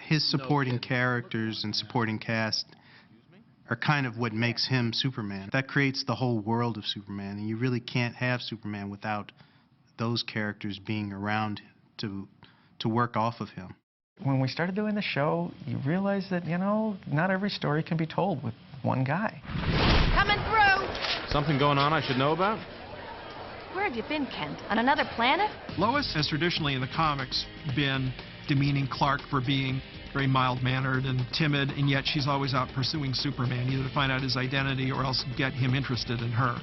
His supporting characters and supporting cast are kind of what makes him Superman. That creates the whole world of Superman, and you really can't have Superman without those characters being around to work off of him. When we started doing the show, you realize that, you know, not every story can be told with one guy. Coming through! Something going on I should know about? Where have you been, Kent? On another planet? Lois has traditionally in the comics been demeaning Clark for being very mild-mannered and timid, and yet she's always out pursuing Superman, either to find out his identity or else get him interested in her.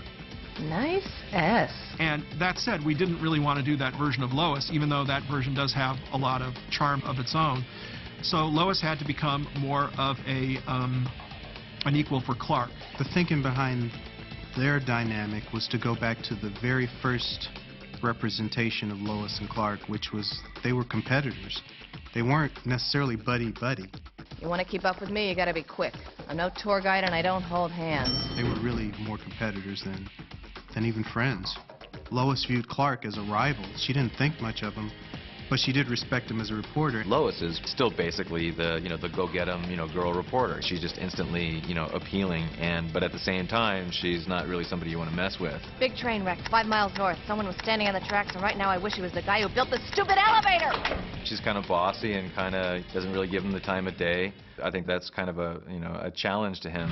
Nice S. And that said, we didn't really want to do that version of Lois, even though that version does have a lot of charm of its own. So Lois had to become more of an equal for Clark. The thinking behind their dynamic was to go back to the very first representation of Lois and Clark, which was they were competitors. They weren't necessarily buddy-buddy. You want to keep up with me, you got to be quick. I'm no tour guide and I don't hold hands. They were really more competitors than even friends. Lois viewed Clark as a rival. She didn't think much of him, but she did respect him as a reporter. Lois is still basically the, the go-get-'em, girl reporter. She's just instantly, appealing, but at the same time, she's not really somebody you want to mess with. Big train wreck, 5 miles north. Someone was standing on the tracks, and right now I wish he was the guy who built the stupid elevator! She's kind of bossy and kind of doesn't really give him the time of day. I think that's kind of a challenge to him.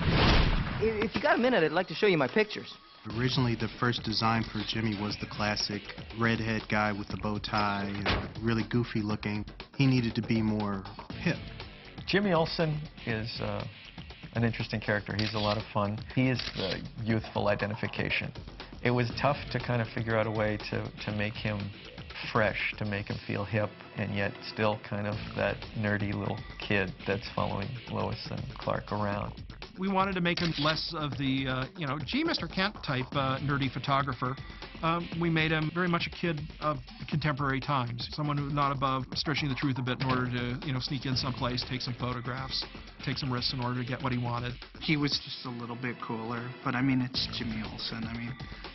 If you got a minute, I'd like to show you my pictures. Originally, the first design for Jimmy was the classic redhead guy with the bow tie, really goofy looking. He needed to be more hip. Jimmy Olsen is an interesting character. He's a lot of fun. He is the youthful identification. It was tough to kind of figure out a way to make him fresh, to make him feel hip, and yet still kind of that nerdy little kid that's following Lois and Clark around. We wanted to make him less of the, gee, Mr. Kent type nerdy photographer. We made him very much a kid of contemporary times, someone who's not above stretching the truth a bit in order to, sneak in someplace, take some photographs, take some risks in order to get what he wanted. He was just a little bit cooler, but I mean, it's Jimmy Olsen. I mean,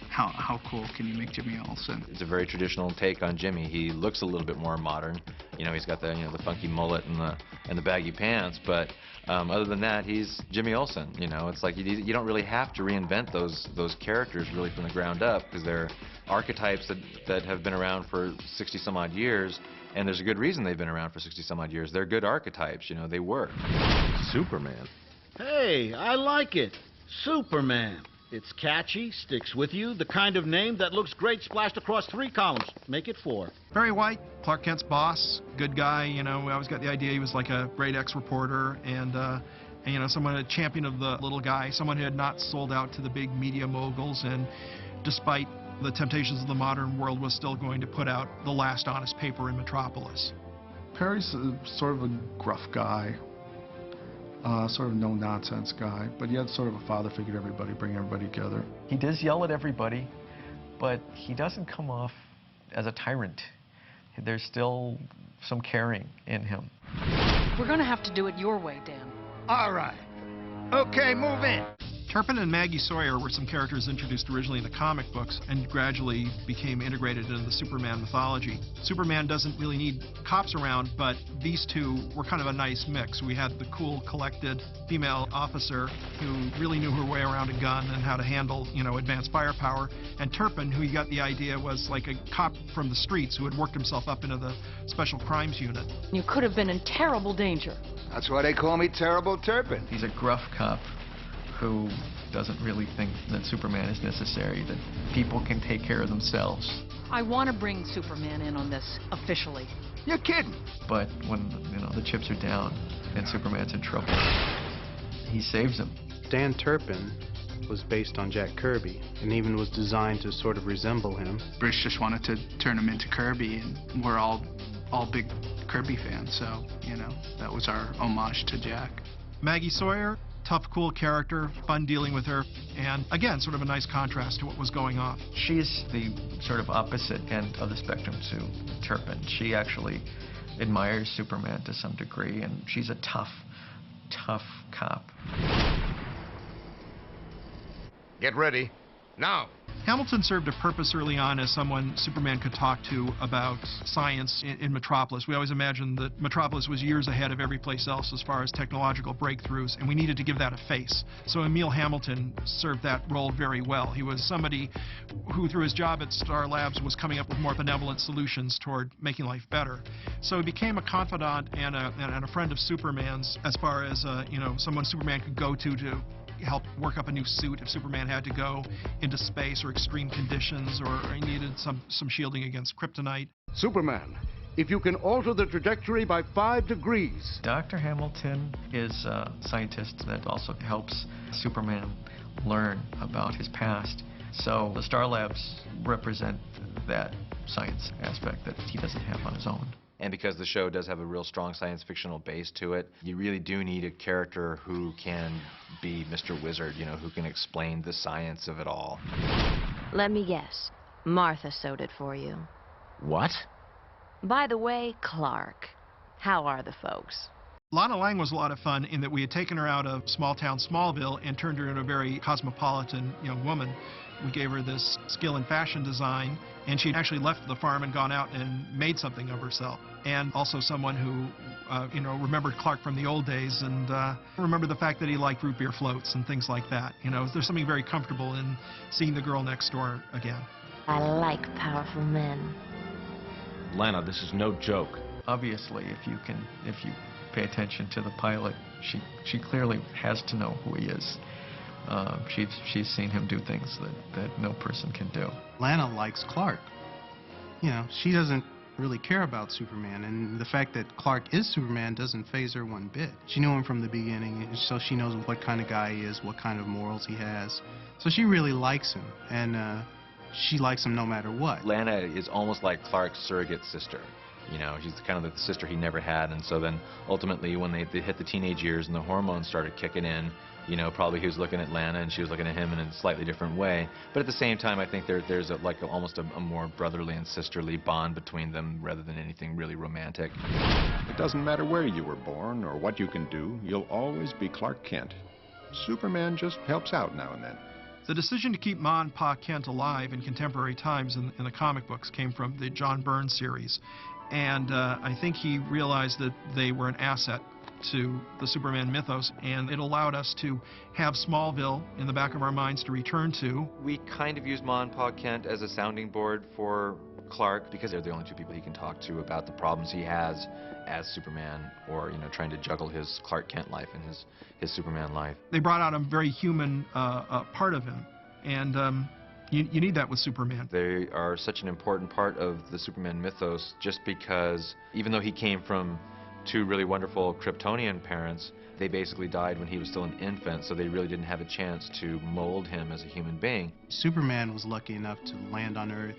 how cool can you make Jimmy Olsen? It's a very traditional take on Jimmy. He looks a little bit more modern. He's got the, the funky mullet and the baggy pants, but other than that, he's Jimmy Olsen. It's like you don't really have to reinvent those characters really from the ground up, because they're archetypes that have been around for 60-some-odd years, and there's a good reason they've been around for 60-some-odd years. They're good archetypes, they work. Superman. Hey, I like it. Superman. It's catchy, sticks with you, the kind of name that looks great splashed across 3 columns. Make it 4. Barry White, Clark Kent's boss, good guy. We always got the idea he was like a great ex-reporter and someone, a champion of the little guy, someone who had not sold out to the big media moguls, and despite the temptations of the modern world was still going to put out the last honest paper in Metropolis. Perry's sort of a gruff guy. Sort of no-nonsense guy, but yet sort of a father figure to everybody, bring everybody together. He does yell at everybody, but he doesn't come off as a tyrant. There's still some caring in him. We're going to have to do it your way, Dan. All right. Okay, move in. Turpin and Maggie Sawyer were some characters introduced originally in the comic books and gradually became integrated into the Superman mythology. Superman doesn't really need cops around, but these two were kind of a nice mix. We had the cool, collected female officer who really knew her way around a gun and how to handle, advanced firepower, and Turpin, who he got the idea was like a cop from the streets who had worked himself up into the Special Crimes Unit. You could have been in terrible danger. That's why they call me Terrible Turpin. He's a gruff cop who doesn't really think that Superman is necessary, that people can take care of themselves. I want to bring Superman in on this officially. You're kidding. But when, the chips are down and Superman's in trouble, he saves him. Dan Turpin was based on Jack Kirby and even was designed to sort of resemble him. British just wanted to turn him into Kirby, and we're all big Kirby fans, so, that was our homage to Jack. Maggie Sawyer, tough, cool character, fun dealing with her, and again, sort of a nice contrast to what was going on. She's the sort of opposite end of the spectrum to Turpin. She actually admires Superman to some degree, and she's a tough cop. Get ready. Now. Hamilton served a purpose early on as someone Superman could talk to about science in Metropolis. We always imagined that Metropolis was years ahead of every place else as far as technological breakthroughs, and we needed to give that a face. So Emil Hamilton served that role very well. He was somebody who, through his job at Star Labs, was coming up with more benevolent solutions toward making life better. So he became a confidant and a friend of Superman's as far as someone Superman could go to help work up a new suit if Superman had to go into space or extreme conditions, or he needed some shielding against kryptonite. Superman, if you can alter the trajectory by 5 degrees. Dr. Hamilton is a scientist that also helps Superman learn about his past. So the Star Labs represent that science aspect that he doesn't have on his own. And because the show does have a real strong science fictional base to it, you really do need a character who can be Mr. Wizard, who can explain the science of it all. Let me guess. Martha sewed it for you. What? By the way, Clark, how are the folks? Lana Lang was a lot of fun in that we had taken her out of small-town Smallville and turned her into a very cosmopolitan young woman. We gave her this skill in fashion design, and she'd actually left the farm and gone out and made something of herself. And also someone who, remembered Clark from the old days and remembered the fact that he liked root beer floats and things like that. There's something very comfortable in seeing the girl next door again. I like powerful men. Lana, this is no joke. Obviously, if you pay attention to the pilot, she clearly has to know who he is. She's seen him do things that no person can do. Lana likes Clark. She doesn't really care about Superman, and the fact that Clark is Superman doesn't faze her one bit. She knew him from the beginning, so she knows what kind of guy he is, what kind of morals he has. So she really likes him, and she likes him no matter what. Lana is almost like Clark's surrogate sister. She's kind of the sister he never had, and so then ultimately when they hit the teenage years and the hormones started kicking in, probably he was looking at Lana and she was looking at him in a slightly different way. But at the same time, I think there's almost a more brotherly and sisterly bond between them rather than anything really romantic. It doesn't matter where you were born or what you can do, you'll always be Clark Kent. Superman just helps out now and then. The decision to keep Ma and Pa Kent alive in contemporary times in the comic books came from the John Byrne series. And I think he realized that they were an asset to the Superman mythos, and it allowed us to have Smallville in the back of our minds to return to. We kind of use Ma and Pa Kent as a sounding board for Clark because they're the only two people he can talk to about the problems he has as Superman, or trying to juggle his Clark Kent life and his Superman life. They brought out a very human part of him, and you need that with Superman. They are such an important part of the Superman mythos just because even though he came from two really wonderful Kryptonian parents, they basically died when he was still an infant, so they really didn't have a chance to mold him as a human being. Superman was lucky enough to land on Earth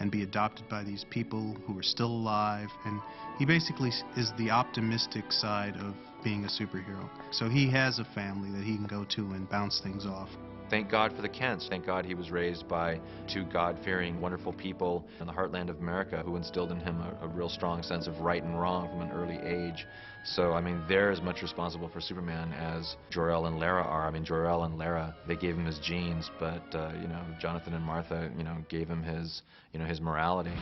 and be adopted by these people who are still alive, and he basically is the optimistic side of being a superhero. So he has a family that he can go to and bounce things off. Thank God for the Kents. Thank God he was raised by two God-fearing, wonderful people in the heartland of America who instilled in him a real strong sense of right and wrong from an early age. So, I mean, they're as much responsible for Superman as Jor-El and Lara are. I mean, Jor-El and Lara, they gave him his genes, but, Jonathan and Martha, gave him his morality.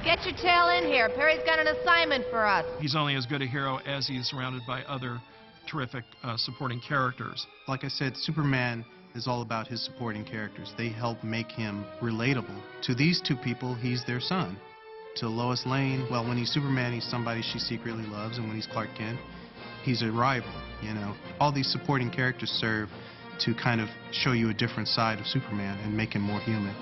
Get your tail in here. Perry's got an assignment for us. He's only as good a hero as he is surrounded by other terrific supporting characters. Like I said, Superman is all about his supporting characters. They help make him relatable. To these two people, he's their son. To Lois Lane, well, when he's Superman, he's somebody she secretly loves, and when he's Clark Kent, he's a rival, All these supporting characters serve to kind of show you a different side of Superman and make him more human.